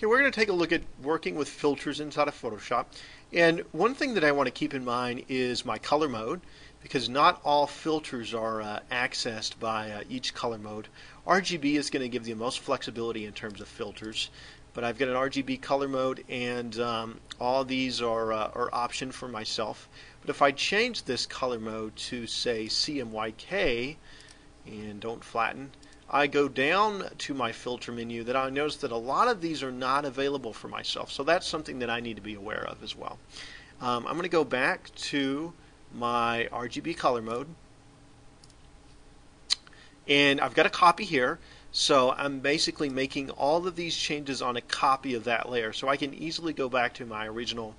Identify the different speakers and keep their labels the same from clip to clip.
Speaker 1: Okay, we're going to take a look at working with filters inside of Photoshop. And one thing that I want to keep in mind is my color mode, because not all filters are accessed by each color mode. RGB is going to give you the most flexibility in terms of filters, but I've got an RGB color mode, and all these are option for myself. But if I change this color mode to, say, CMYK, and don't flatten, I go down to my filter menu, that I notice that a lot of these are not available for myself. So that's something that I need to be aware of as well. I'm going to go back to my RGB color mode, and I've got a copy here. So I'm basically making all of these changes on a copy of that layer, so I can easily go back to my original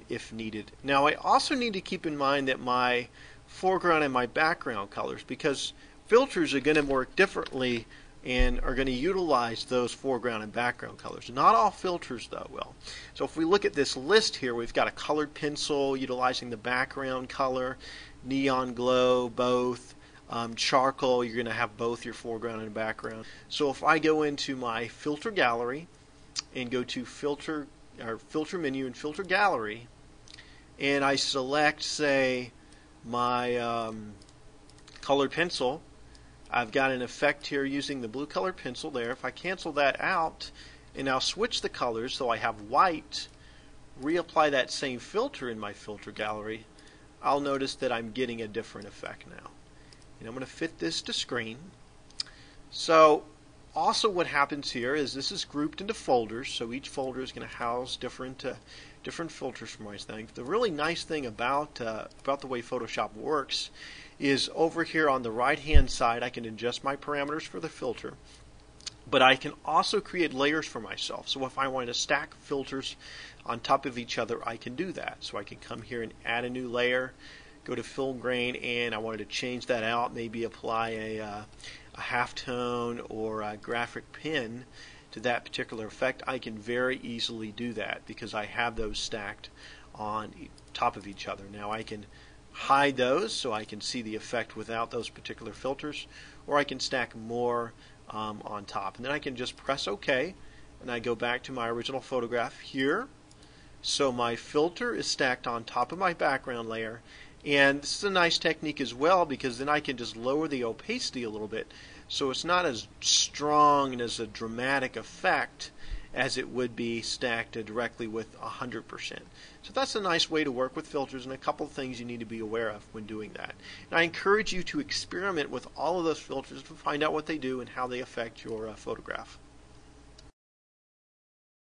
Speaker 1: if needed. Now I also need to keep in mind that my foreground and my background colors, because filters are going to work differently and are going to utilize those foreground and background colors. Not all filters, though, will. So if we look at this list here, we've got a colored pencil utilizing the background color, neon glow, both, charcoal. You're going to have both your foreground and background. So if I go into my filter gallery and go to filter menu and filter gallery, and I select, say, my colored pencil, I've got an effect here using the blue colored pencil there. If I cancel that out and now switch the colors so I have white, reapply that same filter in my filter gallery, I'll notice that I'm getting a different effect now. And I'm going to fit this to screen. So also what happens here is this is grouped into folders, so each folder is going to house different filters for my thing. The really nice thing about the way Photoshop works is over here on the right hand side I can adjust my parameters for the filter, but I can also create layers for myself. So if I want to stack filters on top of each other, I can do that. So I can come here and add a new layer, go to fill grain, and I wanted to change that out, maybe apply a halftone or a graphic pen to that particular effect. I can very easily do that because I have those stacked on top of each other. Now I can hide those so I can see the effect without those particular filters, or I can stack more on top, and then I can just press OK, and I go back to my original photograph here. So my filter is stacked on top of my background layer, and this is a nice technique as well, because then I can just lower the opacity a little bit so it's not as strong and as a dramatic effect as it would be stacked directly with 100%. So that's a nice way to work with filters, and a couple of things you need to be aware of when doing that. And I encourage you to experiment with all of those filters to find out what they do and how they affect your photograph.